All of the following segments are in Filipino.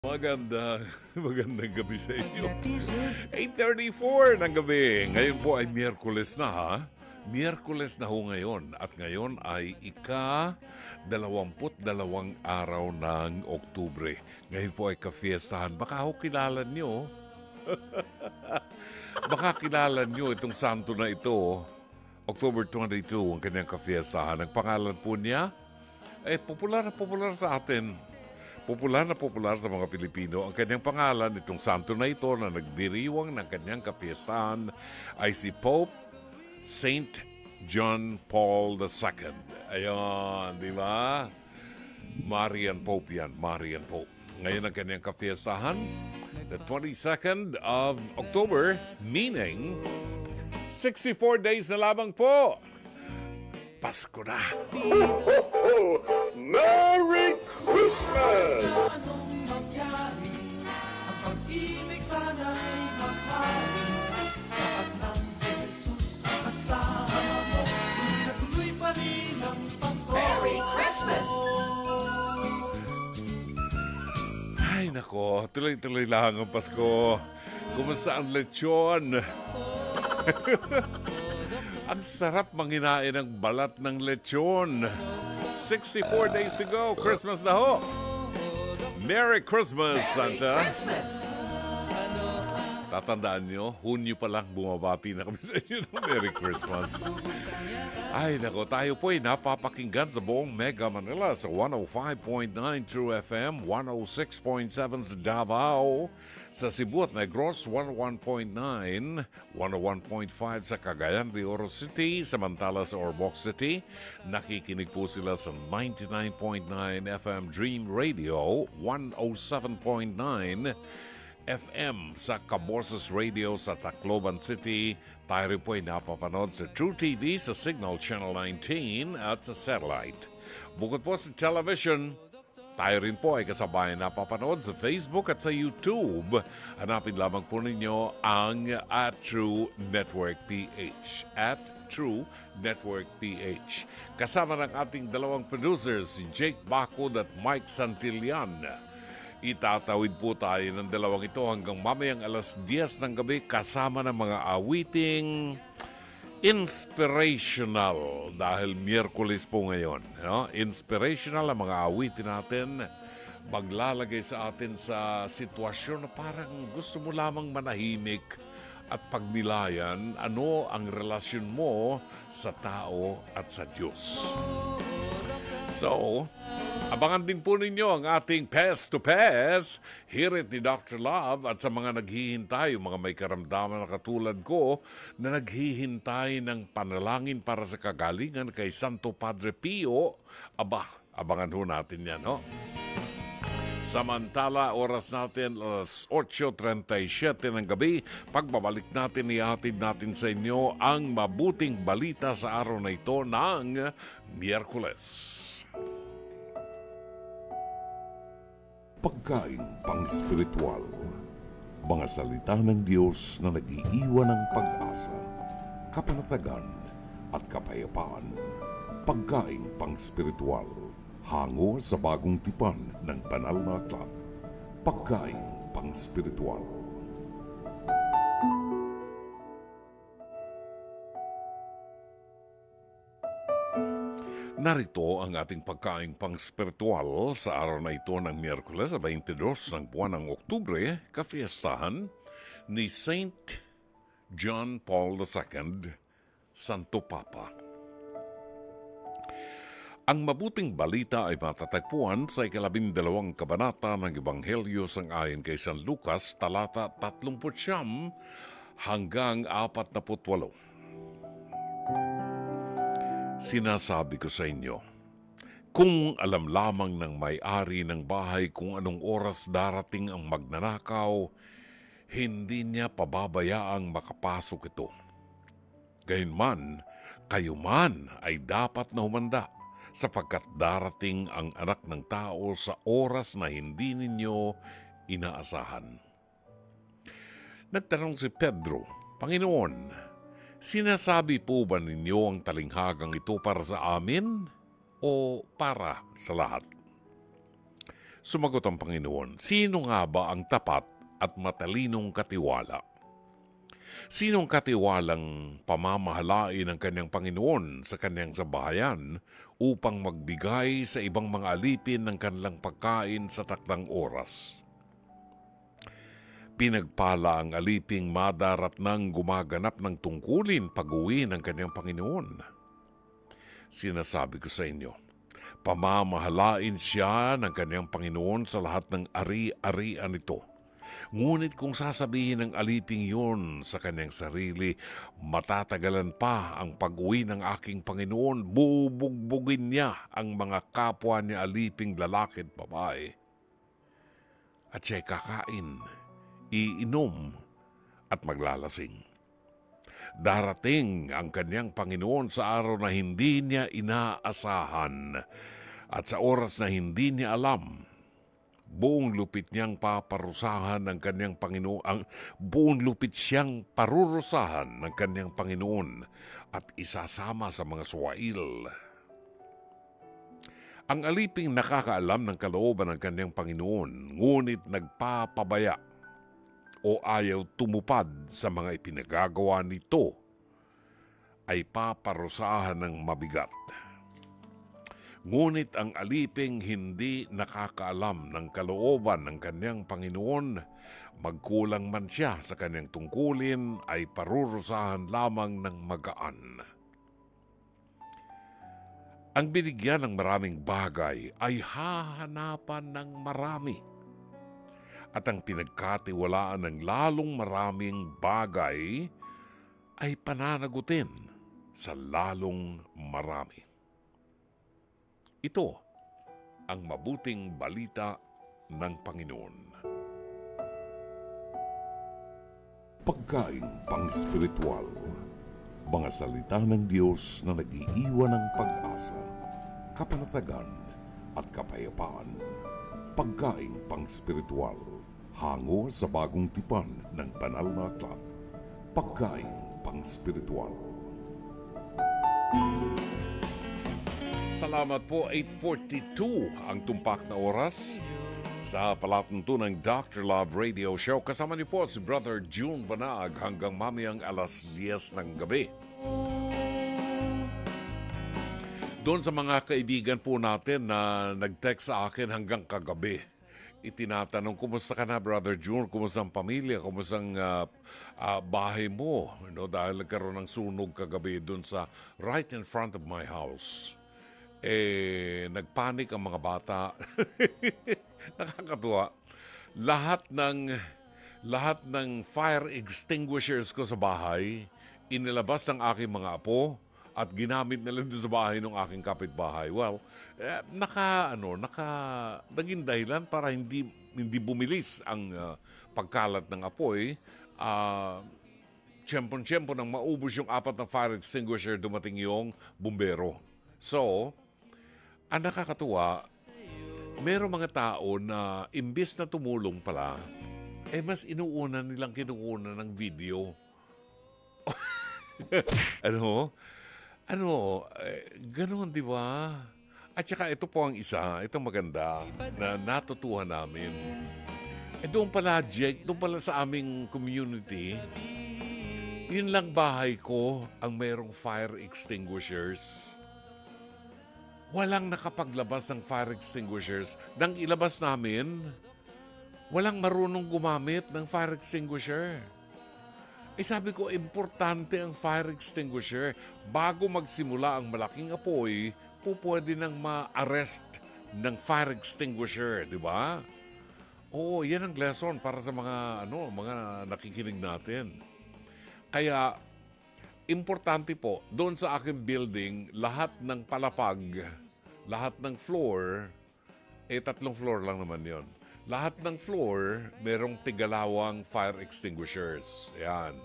Magandang gabi sa inyo. 8:34 ng gabi. Ngayon po ay Miyerkules na ha. Miyerkules na ho ngayon. At ngayon ay ika-22 araw ng Oktubre. Ngayon po ay kafiestahan. Baka ho kilala nyo. Baka kilala nyo itong santo na ito. October 22 ang kanyang kafiestahan. Ang pangalan po niya ay popular na popular sa atin. Popular na popular sa mga Pilipino. Ang kanyang pangalan, itong santo na ito na nagdiriwang ng kanyang kapiyastahan ay si Pope Saint John Paul II. Ayan, di ba? Marian Pope yan, Marian Pope. Ngayon ang kanyang kapiyastahan, the 22nd of October, meaning 64 days na lamang po. Pasko na! Merry Christmas! Anong mangyari? Ang pag-ibig sana'y maghari. Sapat ng si Jesus ang kasama mo. Natuloy pa rin ang Pasko. Merry Christmas! Ay nako, tuloy-tuloy lang ang Pasko. Kumusta ang lechon? Ang sarap manginain ng balat ng lechon. 64 days to go, Christmas na ho. Merry Christmas, Santa. Christmas! Tatandaan nyo, Hunyo pa lang bumabati na kami sa inyo ng Merry Christmas. Ay nako, tayo po ay napapakinggan sa buong Mega Manila sa 105.9 True FM, 106.7 sa Davao, sa Cebu at Negros, 101.9, 101.5 sa Cagayan de Oro City, samantala sa Ormoc City, nakikinig po sila sa 99.9 FM Dream Radio, 107.9 FM sa Caborces Radio sa Tacloban City. Tayo rin po ay napapanood sa True TV sa Signal Channel 19 at sa satellite. Bukod po sa television, tayo rin po ay kasabayan napapanood sa Facebook at sa YouTube. Hanapin lamang po ninyo ang @True Network PH. @True Network PH. Kasama ng ating dalawang producers, si Jake Bacod at Mike Santillan. Itatawid po tayo ng dalawang ito hanggang mamayang alas 10 ng gabi kasama ng mga awiting inspirational dahil Miyerkules po ngayon. No? Inspirational ang mga awitin natin, maglalagay sa atin sa sitwasyon na parang gusto mo lamang manahimik at pagnilayan ano ang relasyon mo sa tao at sa Diyos. So, abangan din po ninyo ang ating Pest to Pest, hirit ni Dr. Love at sa mga naghihintay, mga may karamdaman na katulad ko na naghihintay ng panalangin para sa kagalingan kay Santo Padre Pio. Abangan ho natin yan, no? Samantala, oras natin alas 8:37 ng gabi. Pagbabalik natin, ihatid natin sa inyo ang mabuting balita sa araw na ito ng Miyerkules. Pagkain pang-spiritual. Mga salita ng Diyos na nag-iiwan ng pag-asa, kapanatagan at kapayapaan. Pagkain pang-spiritual. Hango sa bagong tipan ng banal na aklat. Pagkain pang-spiritual. Narito ang ating pagkaing pang-spiritual sa araw na ito ng Miyerkules, 22 ng buwan ng Oktubre, kafiestahan ni Saint John Paul II, Santo Papa. Ang mabuting balita ay matatagpuan sa 12 kabanata ng Ebanghelyo sangayon kay San Lucas, talata 39 hanggang 48. Sinasabi ko sa inyo, kung alam lamang ng may-ari ng bahay kung anong oras darating ang magnanakaw, hindi niya pababayaang makapasok ito. Gayunman, kayo man ay dapat na humanda, sapagkat darating ang anak ng tao sa oras na hindi ninyo inaasahan. Nagtanong si Pedro, Panginoon, sinasabi po ba ninyo ang talinghagang ito para sa amin o para sa lahat? Sumagot ang Panginoon, sino nga ba ang tapat at matalinong katiwala? Sinong katiwalang pamamahalain ng kanyang Panginoon sa kanyang sambahayan upang magbigay sa ibang mga alipin ng kanilang pagkain sa takdang oras? Pinagpala ang aliping madarat nang gumaganap ng tungkulin pag-uwi ng kanyang Panginoon. Sinasabi ko sa inyo, pamamahalain siya ng kanyang Panginoon sa lahat ng ari-arian ito. Ngunit kung sasabihin ng aliping yun sa kanyang sarili, matatagalan pa ang pag-uwi ng aking Panginoon, bubugbugin niya ang mga kapwa niya aliping lalaki at babae. At siya'y kakain, iinom at maglalasing. Darating ang kanyang Panginoon sa araw na hindi niya inaasahan at sa oras na hindi niya alam. Buong lupit niyang paparusahan ng kanyang Panginoon, buong lupit siyang parurusahan ng kanyang Panginoon at isasama sa mga suwail. Ang aliping nakakaalam ng kalooban ng kanyang Panginoon, ngunit nagpapabaya o ayaw tumupad sa mga ipinagagawa nito, ay paparusahan ng mabigat. Ngunit ang aliping hindi nakakaalam ng kalooban ng kanyang Panginoon, magkulang man siya sa kanyang tungkulin, ay parurusahan lamang ng magaan. Ang binigyan ng maraming bagay ay hahanapan ng marami. At ang pinagkatiwalaan ng lalong maraming bagay ay pananagutin sa lalong marami. Ito ang mabuting balita ng Panginoon. Pagkain pang-spiritual, mga salita ng Diyos na nag-iiwan ng pag-asa, kapanatagan at kapayapaan. Pagkain pang-spiritual, hango sa bagong tipan ng banal na aklat. Pagkain pang-spiritual. Salamat po, 8:42 ang tumpak na oras sa palatuntunan ng Dr. Love Radio Show. Kasama niyo po si Brother June Banag hanggang mamayang alas 10 ng gabi. Doon sa mga kaibigan po natin na nag-text sa akin hanggang kagabi, itinatanong, kumusta ka na, Brother June? Kumusta ang pamilya? Kumusta ang bahay mo? Dahil nagkaroon ng sunog kagabi doon sa right in front of my house. Nagpanik ang mga bata. Nakakatuwa. Lahat ng fire extinguishers ko sa bahay, inilabas ng aking mga apo at ginamit nila doon sa bahay ng aking kapitbahay. Well, naging dahilan para hindi bumilis ang pagkalat ng apoy. Tiyempo nang maubos yung 4 na fire extinguisher, dumating yung bumbero. So, ang nakakatuwa, mayroong mga tao na imbis na tumulong pala, mas inuuna nilang kinukunan ng video. Ganon, di ba? At saka ito po ang isa, itong maganda na natutuhan namin. Doon pala, Jake, doon pala sa aming community, yun lang bahay ko ang mayroong fire extinguishers. Walang nakapaglabas ng fire extinguishers. Nang ilabas namin, walang marunong gumamit ng fire extinguisher. Sabi ko, importante ang fire extinguisher. Bago magsimula ang malaking apoy, pwede nang ma-arrest ng fire extinguisher, di ba? Oo, yan ang lesson para sa mga nakikinig natin. Kaya, importante po, doon sa aking building, lahat ng palapag, lahat ng floor, 3 floor lang naman yon. Lahat ng floor, merong tigalawang fire extinguishers. Ayan.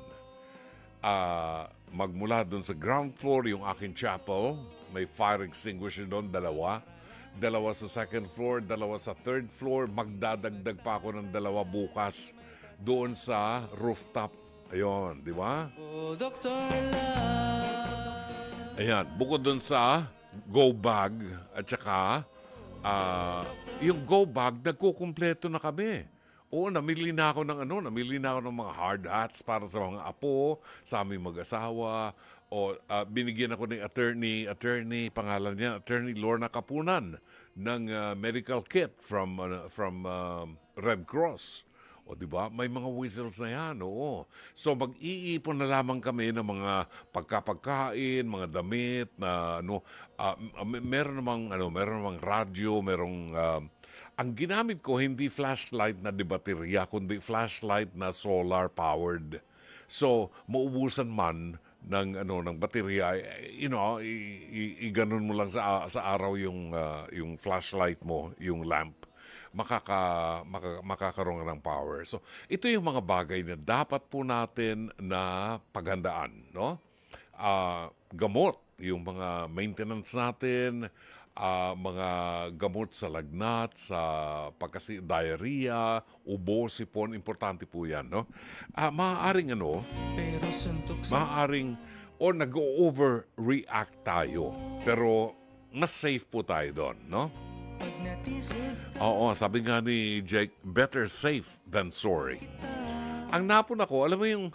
Magmula doon sa ground floor, yung aking chapel, may fire extinguisher doon, 2. 2 sa second floor, 2 sa third floor. Magdadagdag pa ako ng 2 bukas doon sa rooftop. Ayun, di ba? Ayan, bukod doon sa go bag at saka yung go bag, nagkukumpleto na kami. Oo, namili na ako ng mga hard hats para sa mga apo, sa aming mag-asawa. O binigyan ako ng attorney, pangalan niya, Attorney Lorna Kapunan, ng medical kit from Red Cross. O di ba? May mga whistles na yan, oo. So mag-iipon na lamang kami ng mga pagkapagkain, mga damit na meron namang radyo, ang ginamit ko hindi flashlight na de baterya, kundi flashlight na solar powered. So maubusan man ng baterya, ganun mo lang sa araw yung flashlight mo, yung lamp. Makakaroon ng power. So, ito yung mga bagay na dapat po natin na paghandaan, no? Gamot, yung mga maintenance natin, mga gamot sa lagnat, sa diarrhea, ubo, sipon, importante po yan, no? Maaaring nag-overreact tayo, pero mas safe po tayo doon, no? Oo, sabi nga ni Jake, better safe than sorry. Ang napon ako, alam mo yung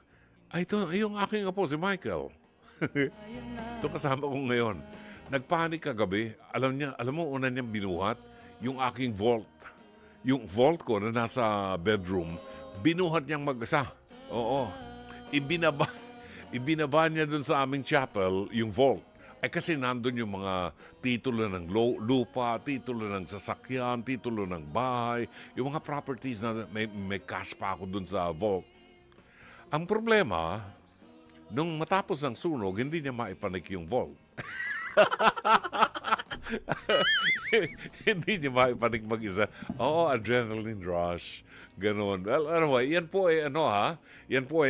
aking apo, si Michael. Ito kasama ko ngayon. Nagpanik kagabi. Alam mo, una niyang binuhat, yung aking vault. Yung vault ko na nasa bedroom, binuhat niyang mag-isa. Oo. Ibinaba niya dun sa aming chapel, yung vault. Kasi nandun yung mga titulo ng lupa, titulo ng sasakyan, titulo ng bahay, yung mga properties na may cash pa ako dun sa vault. Ang problema, nung matapos ang sunog, hindi niya maipanik yung vault. Hindi niya maipanik mag-isa. Oo, adrenaline rush. Ganon. Well, anyway, yan po ay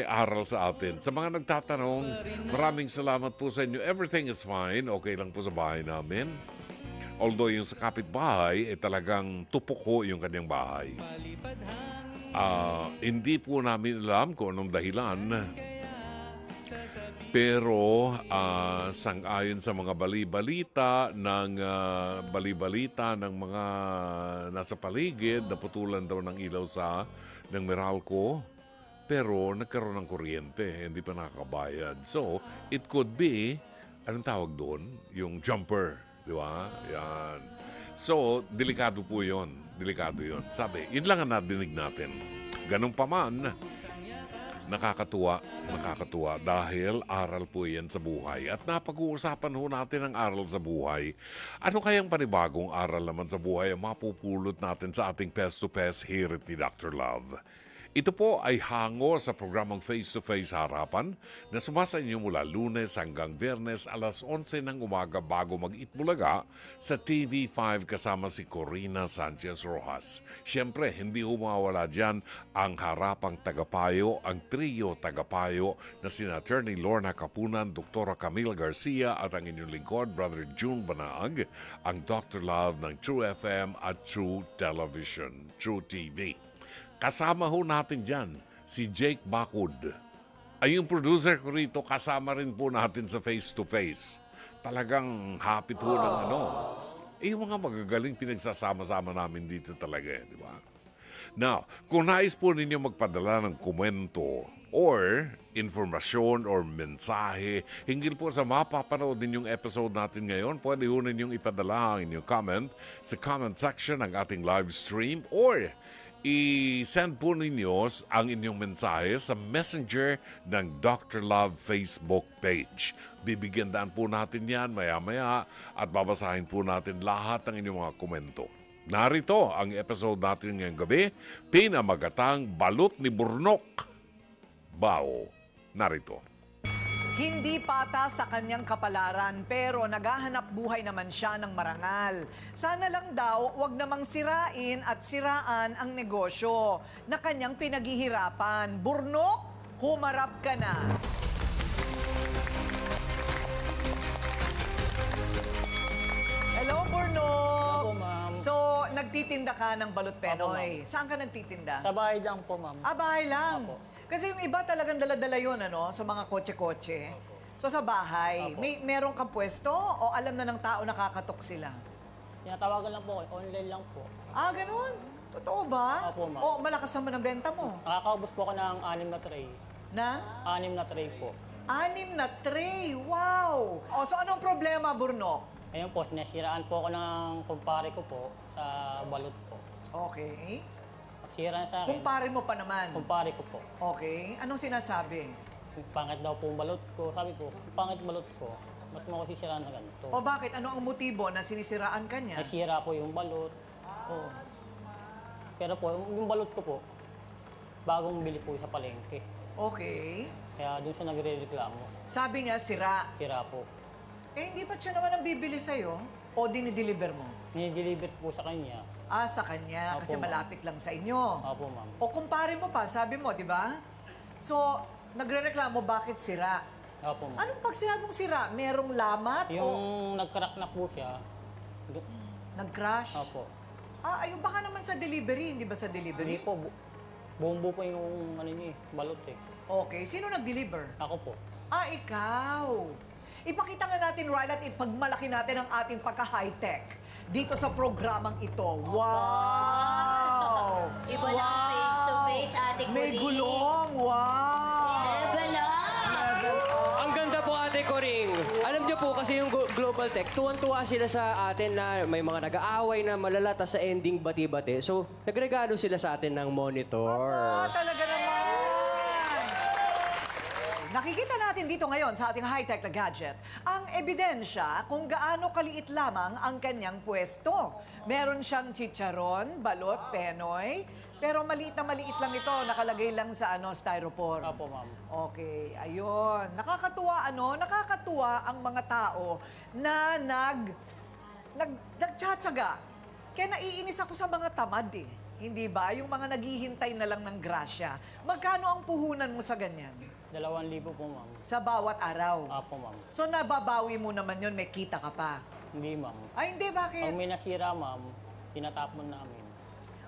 aral sa atin. Sa mga nagtatanong, maraming salamat po sa inyo. Everything is fine. Okay lang po sa bahay namin. Although yung sa kapitbahay, talagang tupok ko yung kanyang bahay. Hindi po namin alam kung anong dahilan. Pero sang-ayon sa mga bali-balita ng mga nasa paligid, naputulan daw ng ilaw ng Meralco, pero nagkaroon ng kuryente, hindi pa nakakabayad. So, it could be, anong tawag doon? Yung jumper, di ba? Yan. So, delikado po yun. Delikado yun. Sabi, yun lang ang nadinig natin. Ganun pa man, nakakatuwa dahil aral po yan sa buhay. At napag-uusapan ho natin ang aral sa buhay. Ano kayang panibagong aral naman sa buhay ang mapupulot natin sa ating Pes-to-Pes here at ni Dr. Love? Ito po ay hango sa programang Face-to-Face Harapan na sumasa inyo mula Lunes hanggang Biyernes alas 11 ng umaga bago mag-Itbulaga sa TV5 kasama si Corina Sanchez Rojas. Siyempre, hindi humawala dyan ang harapang tagapayo, ang trio tagapayo na sina Attorney Lorna Kapunan, Dr. Camille Garcia at ang inyong lingkod, Brother June Banaag, ang Dr. Love ng True FM at True Television, True TV. Kasama ho natin dyan si Jake Bacud. Ay yung producer ko rito, kasama rin po natin sa face-to-face. Talagang hapit ho ng yung mga magagaling pinagsasama-sama namin dito talaga, di ba? Now, kung nais po ninyo magpadala ng komento or informasyon or mensahe hinggil po sa mapapanood ninyong episode natin ngayon, pwede ho ninyong ipadala ang inyong comment sa comment section ng ating live stream or i-send po ninyo ang inyong mensahe sa messenger ng Dr. Love Facebook page. Bibigyan daan po natin yan maya-maya at babasahin po natin lahat ng inyong mga komento. Narito ang episode natin ngayong gabi, pinamagatang Balot ni Burnok. Bao. Narito. Hindi pata sa kanyang kapalaran pero naghahanap buhay naman siya ng marangal. Sana lang daw wag namang sirain at siraan ang negosyo na kanyang pinaghihirapan. Burnok, humarap ka na. Hello, Burnok! Hello, ma'am. So, nagtitinda ka ng balot penoy. Saan ka nagtitinda? Sa bahay lang po, ma'am. Bahay lang. Opo. Kasi yung iba talagang dala-dala yun, sa mga kotse-kotse. So sa bahay, Opo. meron kang pwesto o alam na ng tao nakakatok sila? Tinatawagan lang po, online lang po. Ah, ganun? Totoo ba? Opo, ma'am. O, malakas naman ang benta mo. Nakakaubos po ako ng 6 na tray. Na? 6 na tray po. 6 na tray. Wow! O, so anong problema, Burnok? Ayun po, sinasiraan po ako ng kumpare ko po sa balot po. Okay. Pagsira sa akin, Kumpare mo pa naman. kumpare ko po. Okay. Anong sinasabi? Pangit daw po ang balot ko. Sabi ko, pangit balot ko. Ba't mo ako sisiraan na ganito? O bakit? Ano ang motibo na sinisiraan ka niya? Nasira po yung balot. Oh. Pero po, yung balot ko po, bagong bili po sa palengke. Okay. Kaya doon siya nagre-reklamo. Sabi niya, sira. Sira po. Eh, hindi pa siya naman ang bibili sa'yo? O dinideliver mo? Nini-deliver po sa kanya. Ah, sa kanya, Opo, kasi ma'am. malapit lang sa inyo. Opo, ma'am. O kumpare mo pa, sabi mo, di ba? So, nagre-reklamo bakit sira? Opo, ma'am. Anong pag sinabong sira? Merong lamat Yung o nag-crack na po siya, nag-crash? opo. Ah, ayun, baka naman sa delivery, hindi ba sa Hindi delivery? po, bumbo po yung ano niya, balot eh. Okay, sino nag-deliver? Ako po. Ah, ikaw. Ipakita nga natin, Ryle, at ipagmalaki natin ang ating pagka-high-tech dito sa programang ito. Wow! Iba na ang face-to-face, Ate Corinne. May gulong! Wow! Level up! Ang ganda po, Ate Coring. Alam niyo po, kasi yung Global Tech, tuwan-tuwa sila sa atin na may mga nag-aaway na malala, tas sa ending bati-bati. So, nagregalo sila sa atin ng monitor. Ah, talaga naman! Nakikita natin dito ngayon sa ating high-tech na gadget ang ebidensya kung gaano kaliit lamang ang kanyang pwesto. Meron siyang chicharon, balot, penoy, pero maliit lang ito, nakalagay lang sa styrofoam. Opo, ma'am. Okay, ayun. Nakakatuwa ang mga tao na nagtsatsaga. Kaya naiinis ako sa mga tamad eh. Hindi ba? Yung mga naghihintay na lang ng grasya. Magkano ang puhunan mo sa ganyan? 2,000 po, ma'am. Sa bawat araw. Opo, ma'am. So nababawi mo naman yun, may kita ka pa. Hindi, ma'am. Ay, hindi, Pag bakit? may nasira, ma'am, tinatapon namin.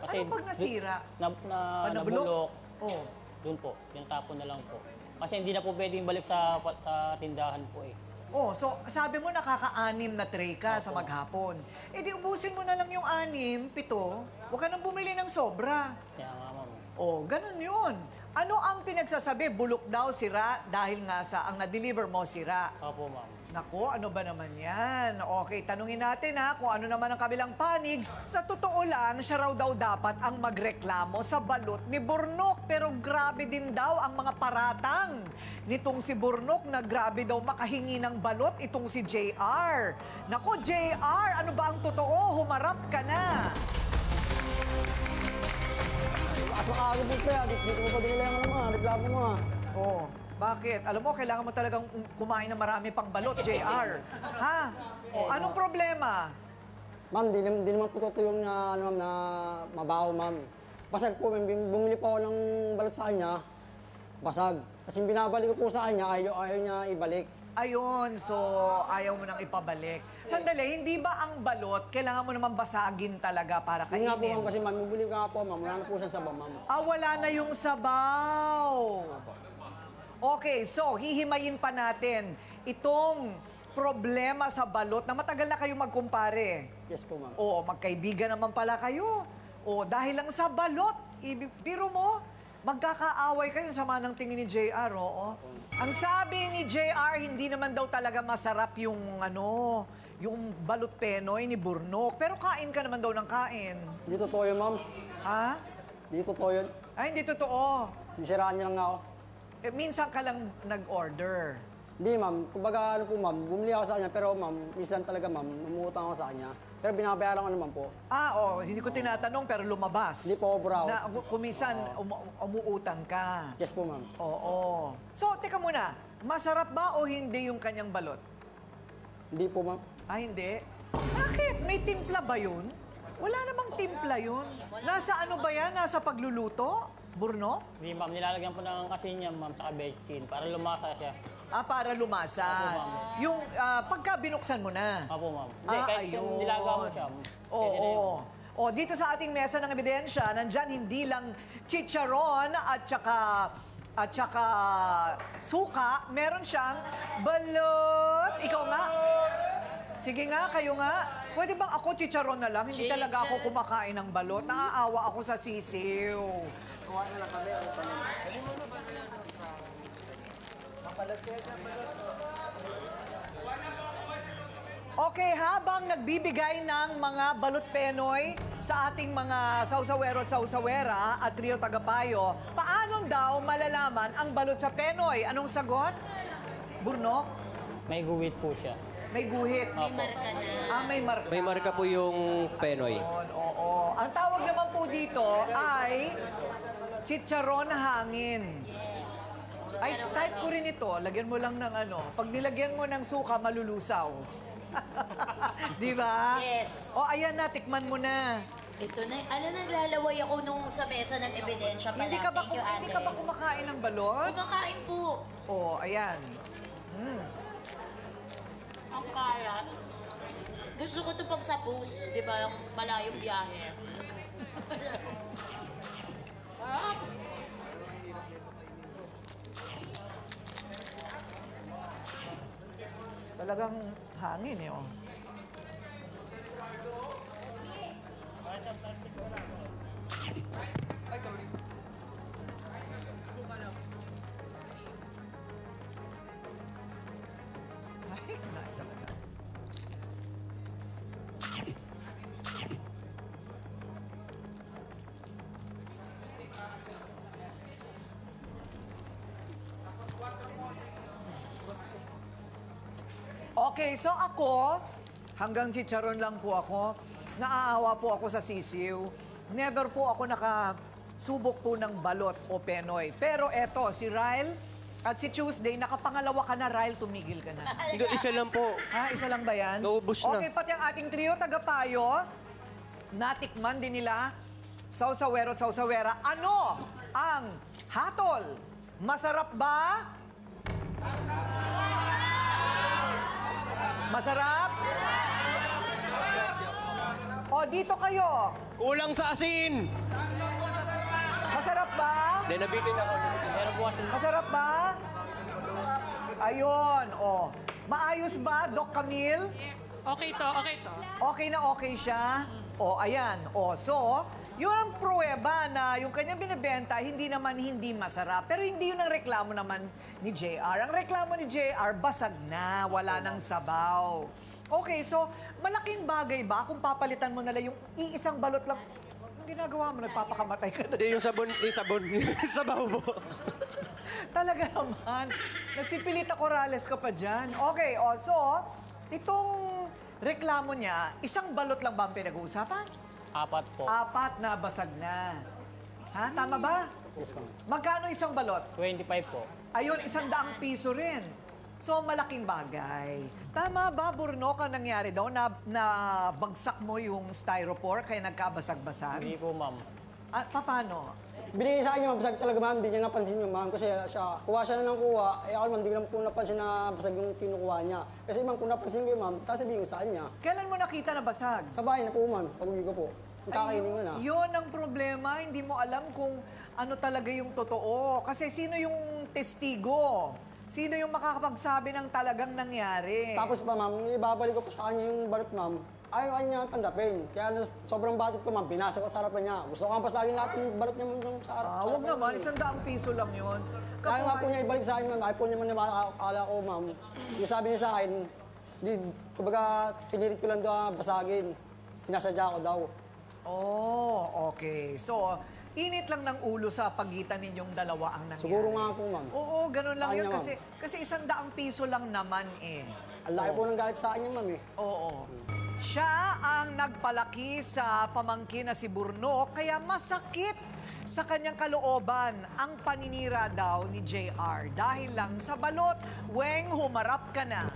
Ano pag nasira? Nabulok, Oh. doon po, tinatapon na lang po. Kasi hindi na po pwedeng balik sa tindahan po eh. Oh, so sabi mo nakaka-6 na tray ka sa maghapon. Eh di ubusin mo na lang yung 6, 7. Huwag ka nang bumili ng sobra. Kaya nga, ma'am. Oh, ganun yun. Ano ang pinagsasabi? Bulok daw, sira, dahil nga sa ang na-deliver mo, sira. Opo, ma'am. Nako, ano ba naman yan? Okay, tanungin natin kung ano naman ang kabilang panig. Sa totoo lang, siya raw daw dapat ang magreklamo sa balot ni Burnok. Pero grabe din daw ang mga paratang nitong si Burnok na grabe daw makahingi ng balot itong si JR. Nako, JR, ano ba ang totoo? Humarap ka na. Asang-araw po kaya, dito mo pa dinila yung reklamo mo ha. Oh, bakit? Alam mo, kailangan mo talagang kumain ng marami pang balot, JR. Ha? Oh, anong problema? Ma'am, di naman po totoo yung ma'am, na mabaho, ma'am. Basag po, bumili po ako ng balot sa kanya. Basag. Kasi binabalik ko po sa kanya, ayaw niya ibalik. Ayun, so ayaw mo nang ipabalik. Sandali, hindi ba ang balot, kailangan mo naman basagin talaga para Yun nga po, kainin? ma'am, kasi ma'am, bumili ka po, ma'am. Wala na po siya sa ma'am. Ah, wala na yung sabaw. Okay, so hihimayin pa natin itong problema sa balot na matagal na kayo magkumpare. Yes po, ma'am. Oo, magkaibigan naman pala kayo. O, dahil lang sa balot, biro mo, magkakaaway kayo sama ng tingin ni JR, oo. Ang sabi ni JR, hindi naman daw talaga masarap yung yung balot penoy ni Burnok. Pero kain ka naman daw ng kain. Hindi totoo yun, ma'am. Ha? Hindi totoo yun. Ay, hindi totoo. Nisiraan niya lang ako. Eh, minsan ka lang nag-order. Hindi, ma'am. Kumbaga, ano po, ma'am, bumili ako sa kanya. Pero, ma'am, minsan talaga, ma'am, namutang ako sa kanya. Pero binabayaran ko naman po. Ah, hindi ko tinatanong pero lumabas. Hindi po, bro. Na kuminsan umuutang ka. Yes po, ma'am. Oo. So, teka muna. Masarap ba o hindi yung kanyang balot? Hindi po, ma'am. Ah, hindi. Bakit? May timpla ba yun? Wala namang timpla yun. Nasa ano ba yan? Nasa pagluluto? Burno? Hindi, ma'am. Nilalagyan po ng asin niya, ma'am, sa bechin para lumasa siya. Ah, para lumasa. Opo, ma'am. Yung pagka binuksan mo na. Opo, ma'am. Hindi, kahit ayun. nilaga mo siya. Oo. pwede na yun. O, dito sa ating mesa ng ebidensya, nandyan hindi lang chicharon at saka suka, meron siyang balot. Ikaw nga. Sige nga, kayo nga. Pwede bang ako chicharon na lang? Hindi talaga ako kumakain ng balot. Naaawa ako sa sisiw. Okay, habang nagbibigay ng mga balot penoy sa ating mga sausawero at sausawera at trio tagapayo, paano daw malalaman ang balot sa penoy? Anong sagot? Burnok? May guwit po siya. May guhit. May marka na. May marka. May marka po yung penoy. Oo. Ang tawag naman po dito ay chicharon hangin. Yes. Ay, type ko rin ito. Lagyan mo lang ng ano. Pag nilagyan mo ng suka, malulusaw. Di ba? Yes. O, ayan na. Tikman mo na. Ito na, naglalaway ako nung sa mesa ng ebidensya pala. Hindi ka ba, Thank you, ate. hindi ka ba kumakain ng balot? Kumakain po. O, ayan. Ang kalat. Gusto ko ito pag sa bus, di ba, yung malayong biyahe. Ah, Talagang hangin eh. Oh. Ay, kinain talaga. Okay, so ako, hanggang chicharon lang po ako. Naaawa po ako sa sisiw. Never po ako nakasubok po ng balot o penoy. Pero eto, si Ryle at si Tuesday, nakapangalawa ka na, Ryle, tumigil ka na. Hindi, isa lang po. Ha, isa lang ba yan? Naubos na. Okay, pati ang ating trio tagapayo, natikman din nila, sausawero at sausawera. Ano ang hatol? Masarap ba? Masarap? O, dito kayo. Kulang sa asin! Masarap ba? Hindi, nabitin ako. Meron po kasi Masarap ba? Ayun, o. Maayos ba, Doc Camille? Okay to, okay to. Okay na okay siya? O, ayan. O, so, yun ang pruweba na yung kanyang binibenta, hindi naman hindi masarap. Pero hindi yun ang reklamo naman ni JR. Ang reklamo ni JR, basag na, wala nang sabaw. Okay, so, malaking bagay ba kung papalitan mo na lang yung iisang balot lang? Ang ginagawa mo, nagpapakamatay ka na. Hindi, yung sabon. Sabaw mo. Talaga naman. Nagpipilita Corrales ka pa dyan. Okay, o, so, itong reklamo niya, isang balot lang ba ang pinag-uusapan? 4 po. 4 na basag na. Ha? Tama ba? Yes po. Magkano isang balot? 25 po. Ayun, 100 piso rin. So, malaking bagay. Tama ba, Burnok, ang nangyari daw na bagsak mo yung styrofoam kaya nagkabasag-basag? Hindi po, ma'am. Ah, paano? Binigay sa akin, mabasag talaga, ma'am. Hindi niya napansin yung ma'am. Kasi kuha siya na ng kuha. Eh ako, ma'am, hindi ko naman po napansin na basag yung kinukuha niya. Kasi, ma'am, kung napansin ko yung ma'am, sasabihin ko sa kanya. Kailan mo nakita na basag? Sa bahay na po, ma'am. Pag-uwi ko po. Kakainin ko na. Yun ang problema. Hindi mo alam kung ano talaga yung totoo. Kasi sino yung testigo? Sino yung makakapagsabi ng talagang nangyari? Tapos pa, ma'am, ibabalik ko pa sa kanya yung balot, ma'am. Ayaw niya tanggapin. Kaya sobrang batit ko, ma'am, pinasa ko sa harapan niya. Gusto ko nga pasagin lahat ng balot niya sa harap. Huwag naman, 100 piso lang yun. Kaya nga po niya ibalik sa akin, ma'am. Ayaw po niya man akala ko, ma'am. Yung sabi niya sa akin, kumbaga, pinilit ko lang daw basagin. Sinasadya ko daw. Oh, okay. So, init lang ng ulo sa pagitan ninyong dalawa ang nangyari. Siguro nga po, ma'am. Oo, ganun lang Sa yun. kanya, Kasi 100 piso lang naman eh. Ang laki po ng galit sa akin, ma'am, eh. Oo. Siya ang nagpalaki sa pamangkin na si Burnok, kaya masakit sa kanyang kalooban ang paninira daw ni JR. Dahil lang sa balot, Weng, humarap ka na.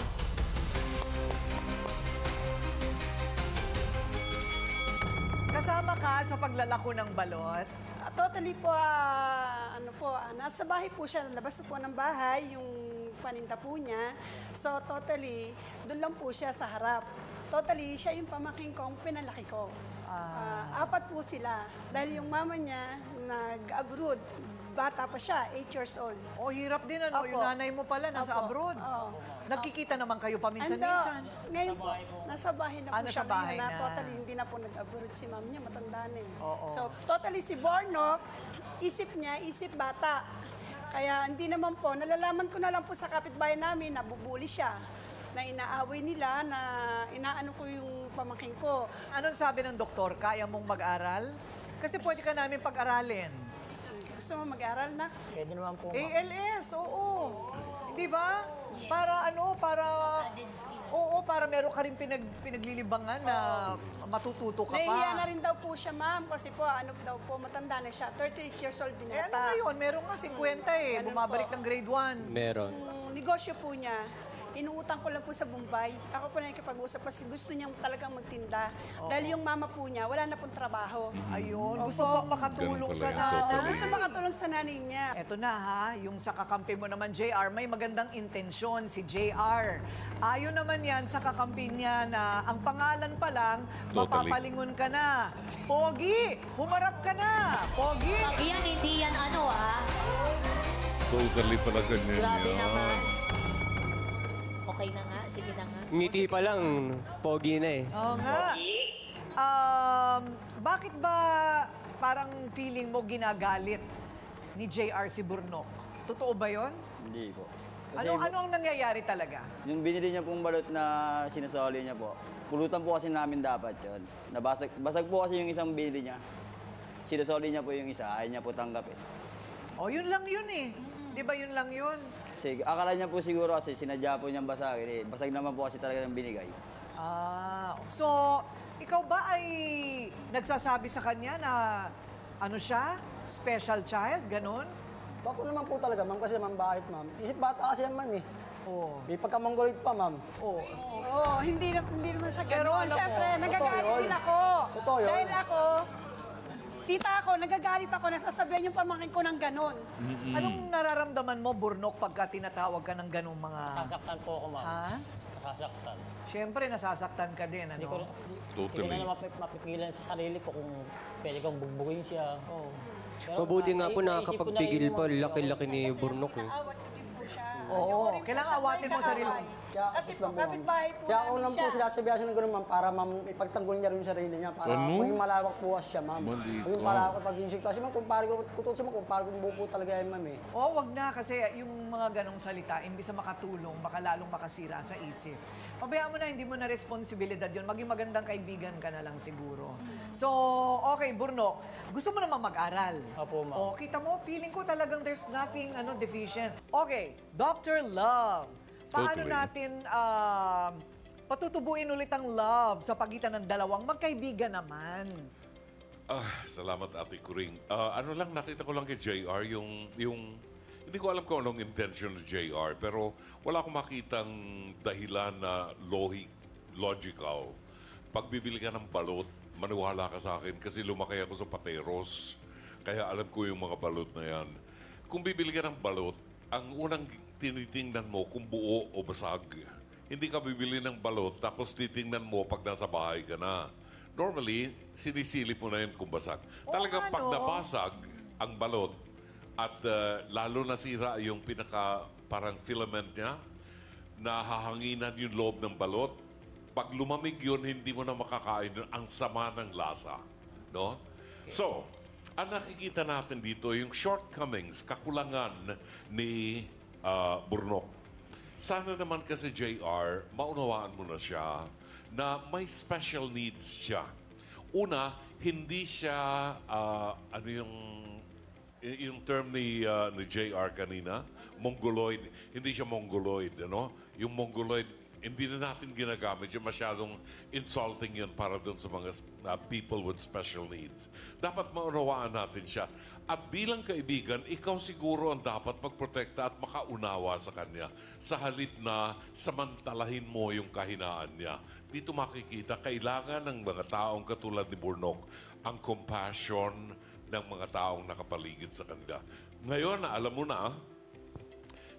Kasama ka sa paglalako ng balot. Totally po, nasa bahay po siya, labas na po ng bahay, yung paninda po niya. So, totally, doon lang po siya sa harap. Totally, siya yung pamangkin ko, ang pinalaki ko. 4 po sila. Dahil yung mama niya, nag-abroad. Bata pa siya, 8 years old. Oh, hirap din ano, Opo. yung nanay mo pala nasa Opo. abroad. Oo. Nagkikita naman kayo paminsan-minsan. Ngayon po, nasa bahay na po Nasa siya bahay ngayon. na. Totally, hindi na po nag-abroad si ma'am niya, matanda na eh. Oo. So, totally si Bornok, isip niya, isip bata. Kaya hindi naman po, nalalaman ko na lang po sa kapitbahay namin, nabubuli siya. Na inaaway nila, na inaano ko yung pamangkin ko. Anong sabi ng doktor? Kaya mong mag-aral? Kasi pwede ka namin pag-aralin. Gusto mo mag-aral na? Pwede naman po. ALS, oo. Hindi ba? Para ano, para... Added skill. Oo, para meron ka rin pinaglilibangan na matututo ka pa. Nahihiya na rin daw po siya, ma'am, kasi po, ano daw po, matanda na siya. 38 years old din Eh ano yata. ngayon? Meron nga 50 eh. Ganun Bumabalik po. ng grade 1. Meron. Yung negosyo po niya, inuutang ko lang po sa Bombay. Ako po na nakikipag-usap kasi gusto niyang talagang magtinda. Dahil yung mama po niya, wala na pong trabaho. Ayun, Opo. gusto pang makatulong Ganun sa pala yung nanay. totally. Gusto makatulong sa nanay niya. Eto na ha, yung sa kakampi mo naman, JR, may magandang intensyon si JR. Ayon naman yan sa kakampi niya na ang pangalan pa lang, Totally. mapapalingon ka na. Pogi, humarap ka na. Pogi. Pag yan, hindi yan ano Totally pala ganyan Grabe yan. naman. Okay na nga, sige na nga. Ngiti pa lang, pogi na eh. Oo nga. Bakit ba parang feeling mo ginagalit ni JR si Burnok? Totoo ba yon? Hindi po. Kasi Ano ang nangyayari talaga? yung binili niya pong balot na sinasoli niya po, pulutan po kasi namin dapat yun. Basag po kasi yung isang binili niya. Sinasoli niya po yung isa, ayaw niya po tanggapin. Oh, yun lang yun eh. Di ba yun lang yun? Kasi akala niya po siguro kasi sinadya po niyang basagin eh. Basag naman po kasi talaga ng binigay. So, ikaw ba ay nagsasabi sa kanya na ano siya? Special child? Ganon? Ako naman po talaga, ma'am, kasi ma'am, bakit, ma'am? Isip bata kasi yan, ma'am, eh. Oo. May pagkamongoloid pa, ma'am. Oo. Oo, hindi naman sa Pero gano'n. alam mo, Siyempre, totoo nagagalit yun. din ako. Totoo yun. Dahil ako, tita ako, nagagalit ako, nasasabihan yung pamangkin ko ng gano'n. Anong nararamdaman mo, Burnok, pagka tinatawag ka ng ganong mga... Nasasaktan po ako, ma'am. Ha? Nasasaktan. Siyempre, nasasaktan ka din, Hindi ko, ano? Totally. hindi ko na mapipigilan sa sarili ko kung pwede kong bugbugin siya. Oo. Pero, Mabuti nga po naisip ko na nakakapagpigil yun, pa, ma'am. laki-laki ni Burnok eh. Awat ko din po siya. Oo, kailangan awatin mo sarili mo. Kaya, Kasi tapos po, lang po, ma'am. kapitbahay po Kaya ako namin lang po siya. sinasabihan siya ng gano'n, ma'am, para ma'am, ipagtanggol niya rin yung sarili niya. Para Ano? maging malawak po kasi siya, ma'am. Maliit Maging ka. malawak pag yung kasi, ma'am, kumpare ko, kutusin mo, kumpare ko buo po talaga yan, ma'am, eh. Oo, wag na kasi yung mga ganong salita, imbis na makatulong, baka lalong makasira sa isip. Pabayaan mo na, hindi mo na responsibilidad yun. Maging magandang kaibigan ka na lang siguro. So, okay, Burnok, gusto mo naman mag-aral. Opo, ma'am. O, kita mo, feeling ko talagang there's nothing deficient. Okay, Dr. Love. Paano Totally. natin patutubuin ulit ang love sa pagitan ng dalawang magkaibigan naman? Salamat, Ate Kuring. Ano lang, nakita ko lang kay JR yung... Hindi ko alam kung anong intention ni JR, pero wala akong makitang dahilan na logical. Pag bibili ka ng balot, maniwala ka sa akin kasi lumaki ako sa Pateros. Kaya alam ko yung mga balot na yan. Kung bibili ka ng balot, ang unang tinitingnan mo kung buo o basag. Hindi ka bibili ng balot tapos titingnan mo pag nasa bahay ka na. Normally, sinisilip mo na yun kung basag. Talagang pag nabasag ang balot at lalo nasira yung parang filament niya, nahahanginan yung loob ng balot, pag lumamig yun, hindi mo na makakain yun. Ang sama ng lasa. No? So, ang nakikita natin dito, yung shortcomings, kakulangan ni Burnok. Sana naman kasi JR, maunawaan mo na siya na may special needs siya. Una, hindi siya, yung term ni JR kanina, mongoloid. Hindi siya mongoloid, ano? Yung mongoloid, hindi na natin ginagamit yung masyadong insulting yun para doon sa mga people with special needs. Dapat maunawaan natin siya. At bilang kaibigan, ikaw siguro ang dapat magprotekta at makaunawa sa kanya sa halip na samantalahin mo yung kahinaan niya. Dito makikita, kailangan ng mga taong katulad ni Burnok ang compassion ng mga taong nakapaligid sa kanila. Ngayon, alam mo na,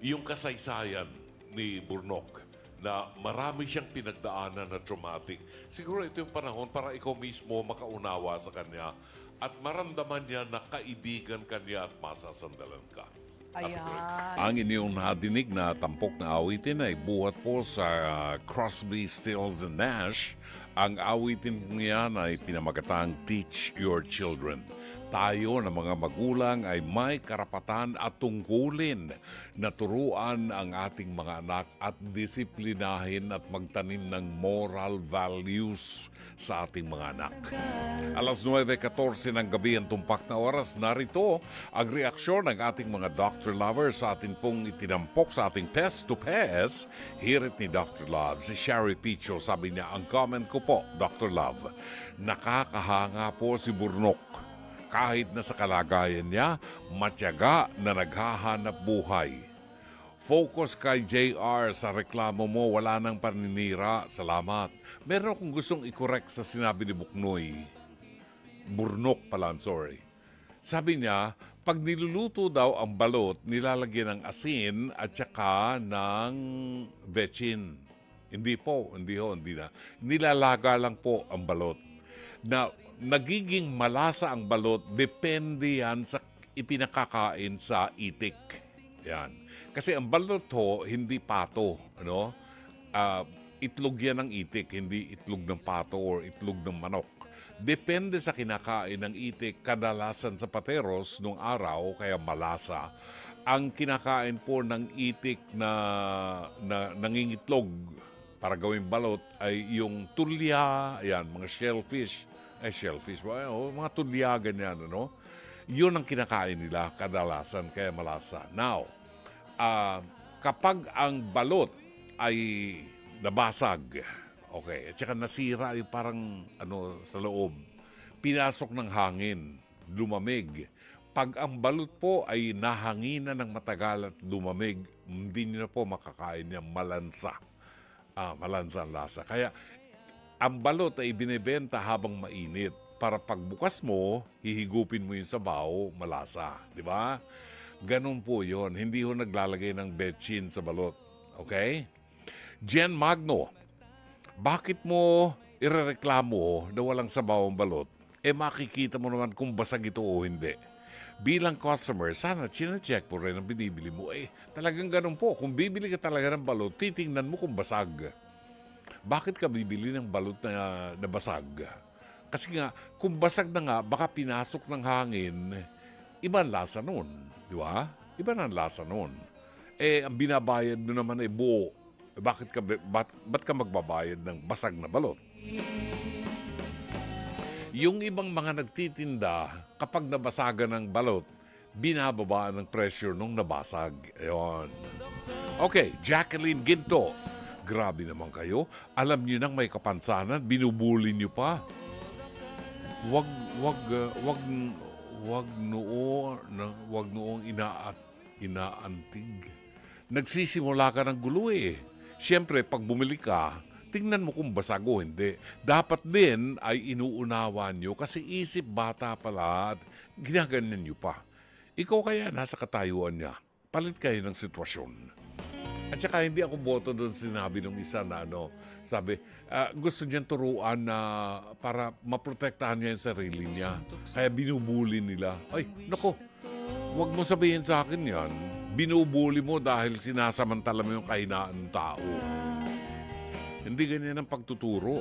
yung kasaysayan ni Burnok na marami siyang pinagdaanan na traumatic. Siguro ito yung panahon para ikaw mismo makaunawa sa kanya at maramdaman niya na kaibigan ka niya at masasandalan ka. Ayan. Ang inyong nadinig na tampok na awitin ay buhat po sa Crosby, Stills and Nash. Ang awitin niyan ay pinamagatang Teach Your Children. Tayo na mga magulang ay may karapatan at tungkulin na turuan ang ating mga anak at disiplinahin at magtanim ng moral values sa ating mga anak. Alas 9:14 ng gabi ang tumpak na oras. Narito ang reaksyon ng ating mga Dr. Lovers sa atin pong itinampok sa ating Pest to Pest. Hirit ni Dr. Love. Si Sherry Picho, sabi niya, ang comment ko po, Dr. Love, nakakahanga po si Burnok. Kahit na sa kalagayan niya, matyaga na naghahanap buhay. Focus kay JR sa reklamo mo, wala nang paninira. Salamat. Meron akong gustong i-correct sa sinabi ni Buknoy. Burnok pala, I'm sorry. Sabi niya, pag niluluto daw ang balot, nilalagyan ng asin at saka ng vetsin. Hindi po, hindi na. Nilalaga lang po ang balot. Na nagiging malasa ang balot, depende yan sa ipinakakain sa itik. Yan. Kasi ang balot ho, hindi pato. Ano? Itlog yan ng itik, hindi itlog ng pato or itlog ng manok. Depende sa kinakain ng itik, kadalasan sa pateros nung araw, kaya malasa. Ang kinakain po ng itik na nangingitlog para gawing balot ay yung tulya, yan, mga shellfish, mga tulya, ganyan, ano? Yun ang kinakain nila kadalasan, kaya malasa. Now, kapag ang balot ay nabasag, okay, at saka nasira yung parang sa loob, pinasok ng hangin, lumamig. Pag ang balot po ay nahanginan ng matagal at lumamig, hindi nyo na po makakain niya, malansa. Malansa ang lasa. Kaya, ang balot ay binibenta habang mainit para pagbukas mo, hihigupin mo yung sabaw, malasa. Di ba? Ganun po yon. Hindi ho naglalagay ng betchin sa balot. Okay? Jen Magno, bakit mo irereklamo na walang sabaw ang balot? Makikita mo naman kung basag ito o hindi. Bilang customer, sana chine-check mo rin ang binibili mo. Talagang ganun po. Kung bibili ka talaga ng balot, titingnan mo kung basag. Bakit ka bibili ng balot na basag? Kasi nga, kung basag na nga, baka pinasok ng hangin, iba ang lasa nun. Di ba? Iba ang lasa nun. Ang binabayad mo naman ay buo. Ba't ka magbabayad ng basag na balot? Yung ibang mga nagtitinda, kapag nabasagan ng balot, binababaan ng pressure nung nabasag. Ayun. Okay, Jacqueline Ginto. Grabe naman kayo. Alam niyo nang may kapansanan, binubuli niyo pa. Wag noong inaantig. Nagsisimula ka ng gulo eh. Siyempre, pag bumili ka, tingnan mo kung basag o hindi. Dapat din ay inuunawa nyo kasi isip bata pala at ginaganyan nyo pa. Ikaw kaya nasa katayuan niya. Palit kayo ng sitwasyon. At saka hindi ako boto doon sinabi ng isa na sabi, gusto niyan turuan na para maprotektahan niya yung sarili niya. Kaya binubuli nila. Ay, nako, huwag mo sabihin sa akin yan. Binubuli mo dahil sinasamantala mo yung kahinaan ng tao. Hindi ganyan ang pagtuturo.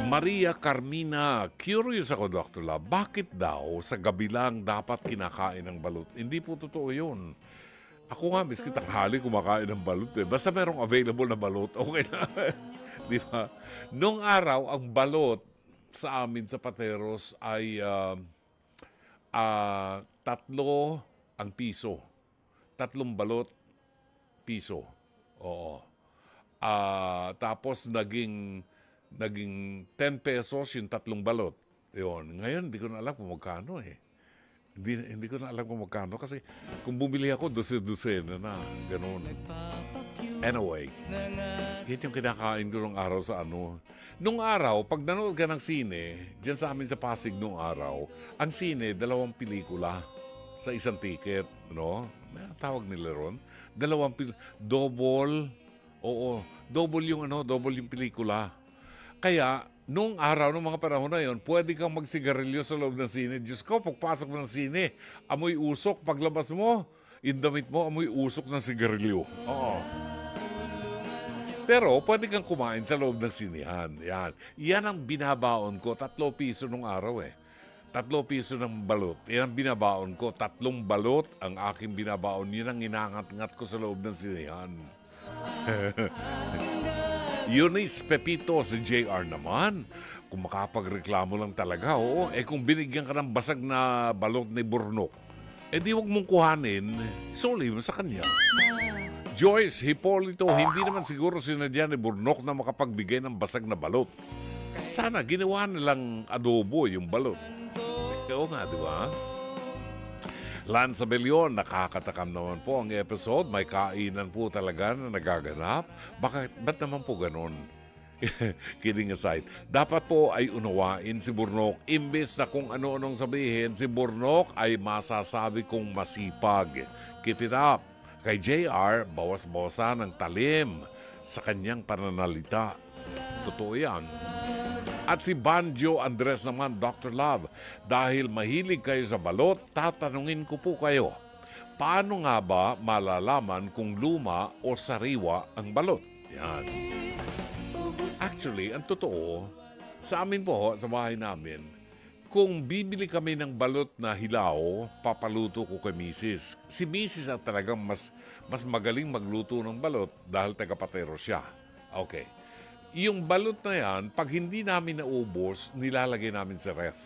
Maria Carmina, curious ako, Dr. Love, bakit daw sa gabi lang dapat kinakain ng balot? Hindi po totoo yun. Ako nga, miski tanghali kumakain ng balot. Basta merong available na balot, okay na. Di ba? Noong araw, ang balot sa amin sa Pateros ay 3 ang piso. 3 balot, piso. Oo. Tapos naging 10 pesos yung 3 balot. Yun. Ngayon, hindi ko na alam kung magkano eh. Hindi ko na alam kung magkano kasi kung bumili ako, 12 na ganoon. Anyway, yun yung kinakain ko nung araw sa Nung araw, pag nanood ka ng sine, dyan sa amin sa Pasig nung araw, ang sine, 2 pelikula sa isang ticket, no? Tawag nila ron. 2 double, double yung pelikula. Kaya, nung araw, nung mga panahon na yon, pwede kang magsigarilyo sa loob ng sine. Diyos ko, pagpasok ng sine, amoy usok. Paglabas mo, yung damit mo, amoy usok ng sigarilyo. Oo. Pero pwede kang kumain sa loob ng sinehan. Yan ang binabaon ko. 3 piso nung araw 3 piso ng balot. Yan ang binabaon ko. 3 balot ang aking binabaon. Yun ang inangat-ngat ko sa loob ng sinehan. Eunice Pepito, si JR naman. Kung makapagreklamo lang talaga, oo. Kung binigyan ka ng basag na balot ni Burnok, di wag mong kuhanin, isuli mo sa kanya. Joyce Hipolito, hindi naman siguro sinadya ni Burnok na makapagbigay ng basag na balot. Sana ginawa nilang adobo yung balot. Oo nga, di ba? Lance Abelion, nakakatakam naman po ang episode. May kainan po talaga na nagaganap. Ba't naman po ganon? Kidding aside, dapat po ay unawain si Burnok. Imbes na kung ano-anong sabihin, si Burnok ay masasabi kong masipag. Keep it up. Kay JR, bawas-bawasan ng talim sa kanyang pananalita. Totoo yan. At si Banjo Andres naman, Dr. Love, dahil mahilig kayo sa balot, tatanungin ko po kayo, paano nga ba malalaman kung luma o sariwa ang balot? Yan. Actually, ang totoo, sa amin po, sa bahay namin, kung bibili kami ng balot na hilaw, papaluto ko kay Mrs. Si Mrs. ang talagang mas magaling magluto ng balot dahil taga-patero siya. Okay. Yung balot na yan, pag hindi namin naubos, nilalagay namin sa ref.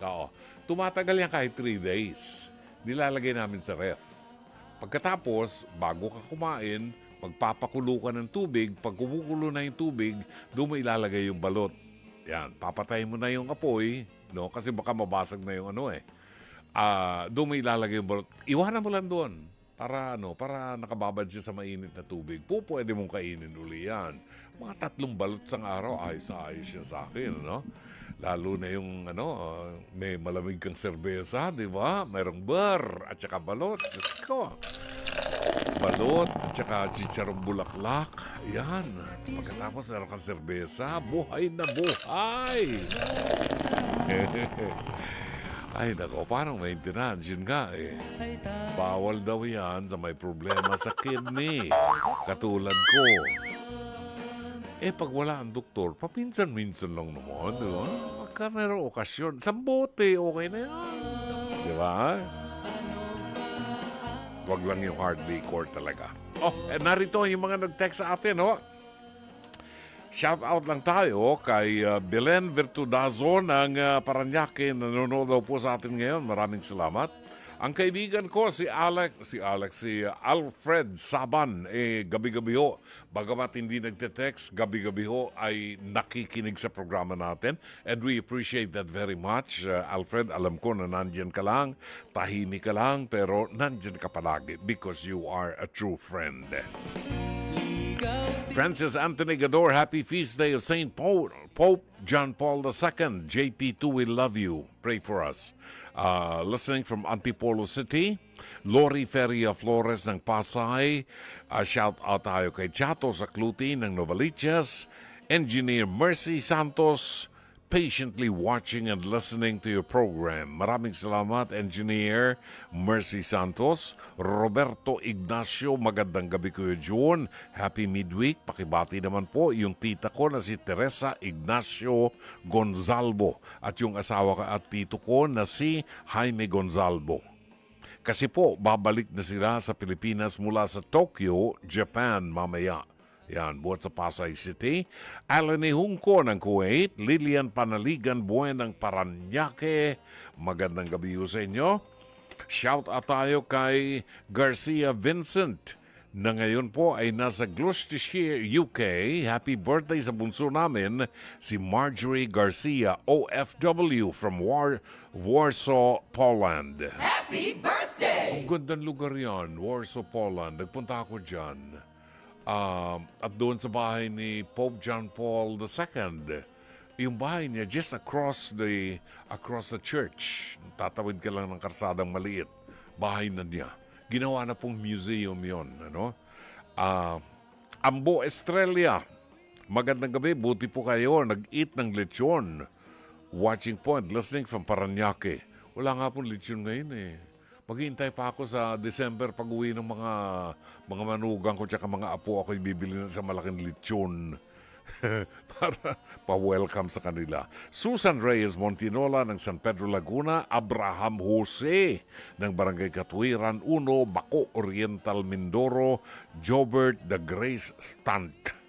Oo. Tumatagal yan kahit 3 days. Nilalagay namin sa ref. Pagkatapos, bago ka kumain, magpapakulo ka ng tubig. Pag kumukulo na yung tubig, doon mo ilalagay yung balot. Yan, papatayin mo na yung apoy, no? Kasi baka mabasag na yung doon mo ilalagay yung balot. Iwanan mo lang doon. Para nakababad siya sa mainit na tubig. Pwede mong kainin uli yan. Mga 3 balot sa araw, ayos yan sa akin, no? Lalo na yung, may malamig kang serbesa, di ba? Mayroong bar at saka balot. Diyos ko. Balot at saka chicharong bulaklak. Yan. Pagkatapos meron kang serbesa, buhay na buhay. Ay, nako, parang maintenance. Yun nga Bawal daw yan sa may problema sa kidney. Katulad ko. Pag wala ang doktor, papinsan-minsan lang naman, di ba? Pagka mayroong okasyon, sa bote, okay na yan. Di ba? Wag lang yung heart decor talaga. Narito yung mga nag-text sa atin, Shout out lang tayo kay Belen Vertudazo ng Paranaque. Nanonood daw po sa atin ngayon. Maraming salamat. Ang kaibigan ko si Alfred Saban, gabi-gabi ho. Bagamat hindi nagte-text, gabi-gabi ho ay nakikinig sa programa natin. And we appreciate that very much. Alfred, alam ko na nandyan ka lang, tahimik ka lang, pero nandyan ka palagi because you are a true friend. Francis Anthony Gador, happy feast day of St. Pope John Paul II. JP2, we love you. Pray for us. Listening from Antipolo City, Lori Feria Flores ng Pasay. Shout out tayo kay Chato Sakluti ng Novaliches. Engineer Mercy Santos, patiently watching and listening to your program. Maraming salamat, Engineer Mercy Santos. Roberto Ignacio, magandang gabi Kuya John. Happy midweek. Pakibati naman po yung tita ko na si Teresa Ignacio Gonzalvo at yung asawa ka at tito ko na si Jaime Gonzalvo. Kasi po, babalik na sila sa Pilipinas mula sa Tokyo, Japan mamaya. Yan, buhat sa Pasay City. Alani Hungko ng Kuwait. Lilian Panaligan Buen ng Paranaque. Magandang gabi sa inyo. Shout out tayo kay Garcia Vincent na ngayon po ay nasa Gloucestershire, UK. Happy birthday sa bunso namin, si Marjorie Garcia, OFW from Warsaw, Poland. Happy birthday! Ang gandang lugar yan, Warsaw, Poland. Nagpunta ako dyan. At doon sa bahay ni Pope John Paul II, yung bahay niya just across the church. Tatawid ka lang ng karsadang maliit. Bahay na niya. Ginawa na pong museum yon, Ambo Estrella. Magandang gabi, buti po kayo. Nag-eat ng lechon. Watching po and listening from Paranaque. Wala nga pong lechon ngayon eh. Maghihintay pa ako sa December pag-uwi ng mga manugang ko tsaka mga apo ako bibili na sa malaking lechon. Para pa-welcome sa kanila. Susan Reyes Montinola ng San Pedro Laguna, Abraham Jose ng Barangay Katwiran 1, Baco Oriental Mindoro, Jobert the Grace Stunt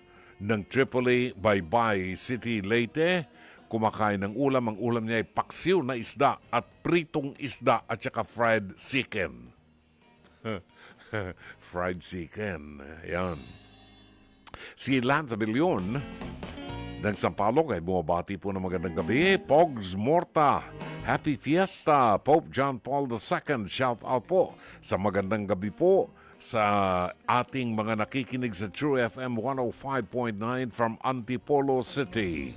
ng Tripoli, Baybay City, Leyte. Kumakain ng ulam. Ang ulam niya ay paksiw na isda at pritong isda at saka fried chicken. Fried chicken. Yan. Si Lanza Billion ng Sampaloc ay bumabati po ng magandang gabi. Pogs Morta, Happy Fiesta, Pope John Paul II, shout out po sa magandang gabi po sa ating mga nakikinig sa True FM 105.9 from Antipolo City.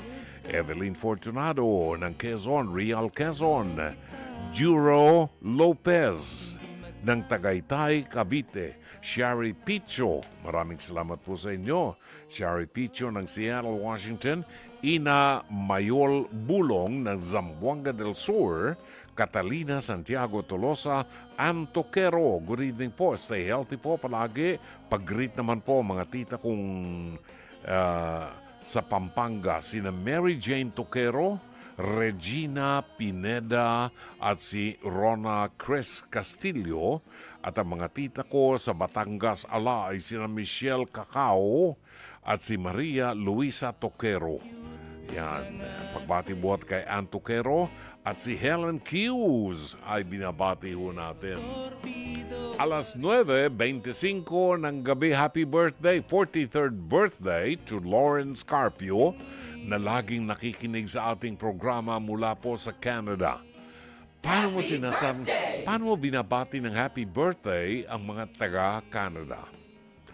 Evelyn Fortunado ng Quezon, Real Quezon. Juro Lopez ng Tagaytay, Cavite. Shari Picho, maraming salamat po sa inyo. Shari Picho ng Seattle, Washington. Ina Mayol Bulong ng Zamboanga del Sur. Catalina Santiago Tolosa. Antoquero, good evening po. Stay healthy po palagi. Pag-greet naman po mga tita kong sa Pampanga. Sina Mary Jane Toquero, Regina Pineda at si Rona Chris Castillo. At ang mga tita ko sa Batangas ala ay sina Michelle Cacao at si Maria Luisa Toquero. Yan. Pagbati buhat kay Ann Toquero at si Helen Hughes ay binabati ho natin. Alas 9:25 ng gabi, happy birthday, 43rd birthday to Lawrence Carpio na laging nakikinig sa ating programa mula po sa Canada. Paano mo binabati ng happy birthday ang mga taga-Canada?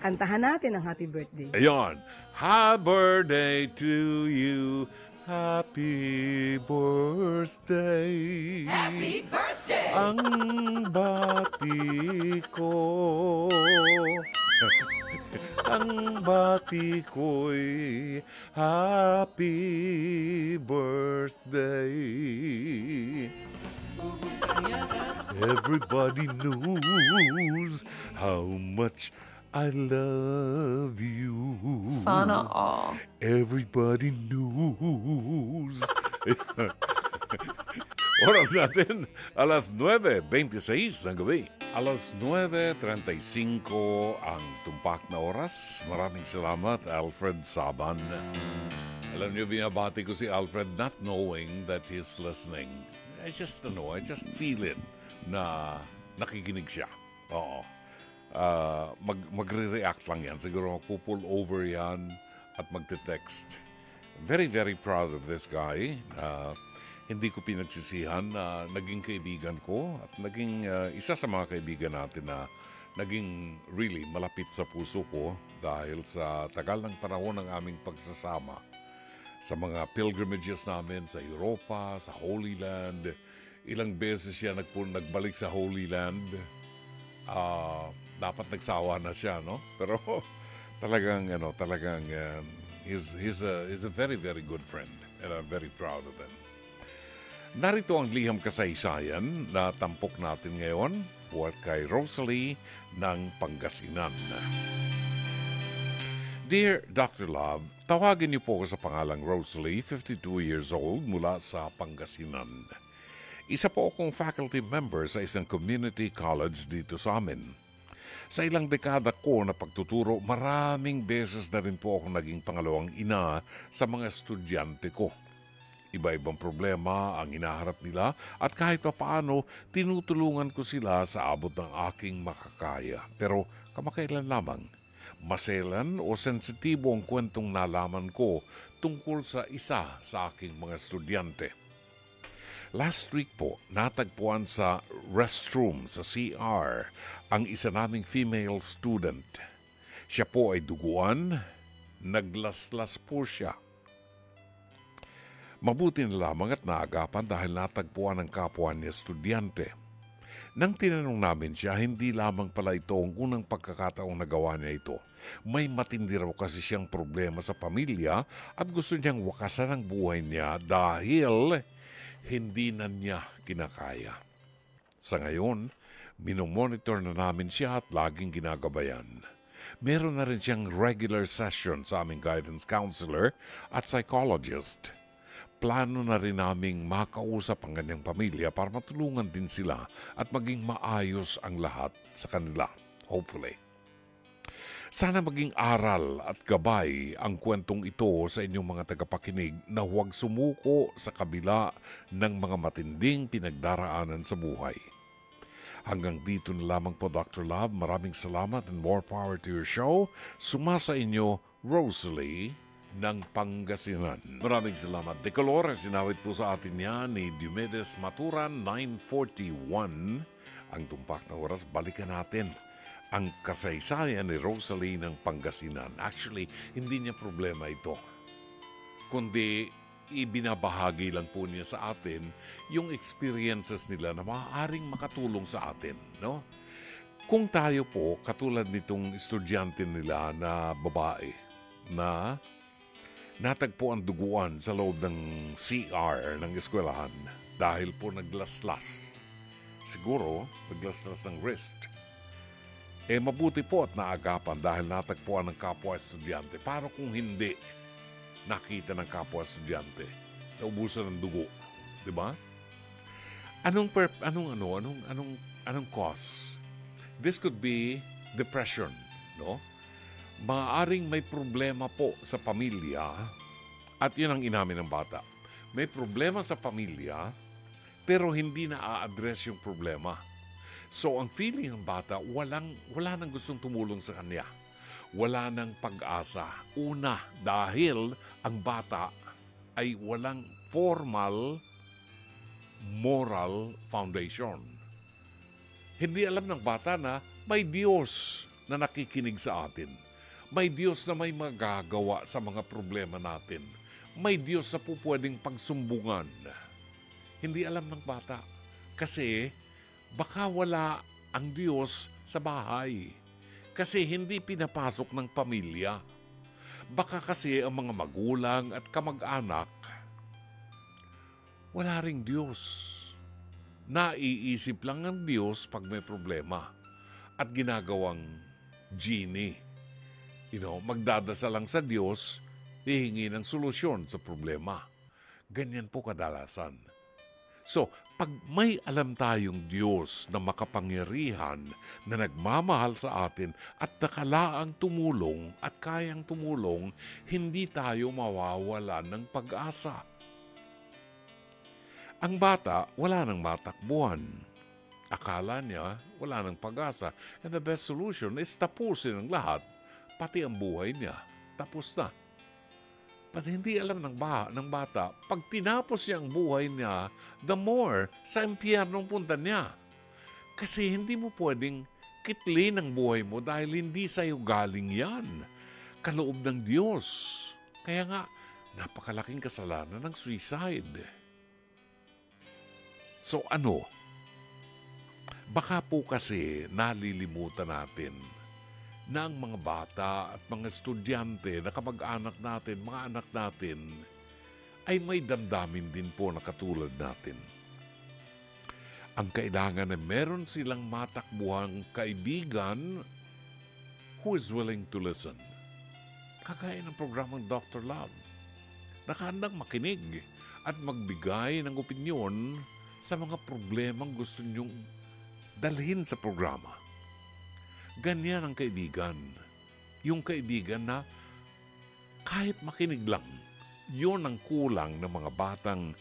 Kantahan natin ang happy birthday. Ayan. Happy birthday to you. Happy birthday. Happy birthday! Ang bati ko. Ang bati ko'y happy birthday. Everybody knows how much I love you. Sana all. Everybody knows. Oras natin, alas 9:26 ng gabi. Alas 9:35 ang tumpak na oras. Maraming salamat, Alfred Saban. Alam niyo, binabati ko si Alfred not knowing that he's listening. I just don't know, I just feel it na nakikinig siya. Oo. Magre-react lang yan. Siguro magpupull over yan at magte-text. Very, very proud of this guy. Hindi ko pinagsisihan na naging kaibigan ko at naging isa sa mga kaibigan natin na naging really malapit sa puso ko dahil sa tagal ng panahon ng aming pagsasama sa mga pilgrimages namin sa Europa, sa Holy Land. Ilang beses siya nagbalik sa Holy Land. Dapat nagsawa na siya, no? Pero talagang he's a very, very good friend and I'm very proud of him. Narito ang liham kasaysayan na tampok natin ngayon buhat kay Rosalie ng Pangasinan. Dear Dr. Love, tawagin niyo po ako sa pangalang Rosalie, 52 years old, mula sa Pangasinan. Isa po akong faculty member sa isang community college dito sa amin. Sa ilang dekada ko na pagtuturo, maraming beses na rin po akong naging pangalawang ina sa mga estudyante ko. Iba-ibang problema ang hinaharap nila at kahit pa paano, tinutulungan ko sila sa abot ng aking makakaya. Pero kamakailan lamang, maselan o sensitibo ang kwentong nalaman ko tungkol sa isa sa aking mga estudyante. Last week po, natagpuan sa restroom sa CR ang isa naming female student. Siya po ay duguan, naglaslas po siya. Mabuti na lamang at naagapan dahil natagpuan ng kapwa niya estudyante. Nang tinanong namin siya, hindi lamang pala ito ang unang pagkakataong nagawa niya ito. May matindi raw kasi siyang problema sa pamilya at gusto niyang wakasan ang buhay niya dahil hindi na niya kinakaya. Sa ngayon, minomonitor na namin siya at laging ginagabayan. Meron na rin siyang regular session sa aming guidance counselor at psychologist. Plano na rin naming makausap ang kanyang pamilya para matulungan din sila at maging maayos ang lahat sa kanila, hopefully. Sana maging aral at gabay ang kwentong ito sa inyong mga tagapakinig na huwag sumuko sa kabila ng mga matinding pinagdaraanan sa buhay. Hanggang dito na lamang po, Dr. Love. Maraming salamat and more power to your show. Sumasa inyo, Rosalie ng Pangasinan. Maraming salamat. De Color, sinawit po sa atin niya ni Diomedes Maturan, 9:41. Ang tumpak na oras, balikan natin ang kasaysayan ni Rosalie ng Pangasinan. Actually, hindi niya problema ito. Kundi, ibinabahagi lang po niya sa atin yung experiences nila na maaaring makatulong sa atin, no? Kung tayo po, katulad nitong estudyante nila na babae, na natagpo ang duguan sa loob ng CR ng eskwelahan dahil po naglaslas. Siguro, naglaslas ng wrist. Mabuti po at naagapan dahil natagpuan ng kapwa estudyante. Para kung hindi nakita ng kapwa estudyante, naubusan ng dugo. Diba? Anong cause? This could be depression, no? Maaaring may problema po sa pamilya at yun ang inamin ng bata. May problema sa pamilya pero hindi na a-address yung problema. So ang feeling ng bata, wala nang gustong tumulong sa kanya. Wala nang pag-asa. Una, dahil ang bata ay walang formal moral foundation. Hindi alam ng bata na may Diyos na nakikinig sa atin. May Diyos na may magagawa sa mga problema natin. May Diyos na po pwedeng pagsumbungan. Hindi alam ng bata. Kasi baka wala ang Diyos sa bahay. Kasi hindi pinapasok ng pamilya. Baka kasi ang mga magulang at kamag-anak, wala ring Diyos. Naiisip lang ang Diyos pag may problema. At ginagawang genie. Magdadasal lang sa Diyos, hihingi ng solusyon sa problema. Ganyan po kadalasan. So, pag may alam tayong Diyos na makapangyarihan, na nagmamahal sa atin at nakalaang tumulong at kayang tumulong, hindi tayo mawawala ng pag-asa. Ang bata, wala nang matakbuhan. Akala niya, wala nang pag-asa. And the best solution is tapusin ang lahat. Pati ang buhay niya, tapos na. But hindi alam ng bata, pag tinapos niya ang buhay niya, the more sa impyernong punta niya. Kasi hindi mo pwedeng kitlin ang buhay mo dahil hindi sa'yo galing yan. Kaloob ng Diyos. Kaya nga, napakalaking kasalanan ng suicide. So ano? Baka po kasi nalilimutan natin na ang mga bata at mga estudyante na kamag-anak natin, mga anak natin, ay may damdamin din po na katulad natin. Ang kailangan na meron silang matakbuhang kaibigan who is willing to listen. Kagaya ng programang Dr. Love. Nakahandang makinig at magbigay ng opinyon sa mga problemang gusto niyong dalhin sa programa. Ganyan ang kaibigan. Yung kaibigan na kahit makinig lang, yun ang kulang ng mga batang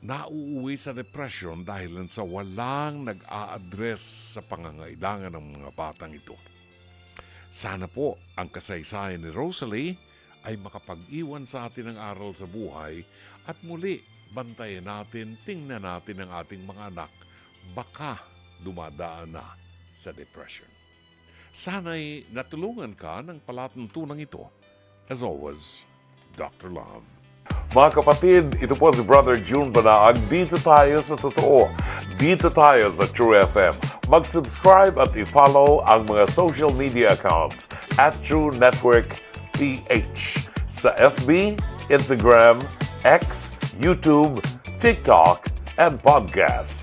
nauuwi sa depression dahil sa walang nag-a-address sa pangangailangan ng mga batang ito. Sana po ang kasaysayan ni Rosalie ay makapag-iwan sa atin ng aral sa buhay at muli bantayan natin, tingnan natin ang ating mga anak, baka dumadaan na sa depression. Sana'y natulungan ka ng palatuntunan ito. As always, Dr. Love. Mga kapatid, ito po si Brother June Banaag. Dito tayo sa totoo. Dito tayo sa True FM. Mag-subscribe at i-follow ang mga social media accounts at True Network PH sa FB, Instagram, X, YouTube, TikTok, and podcast.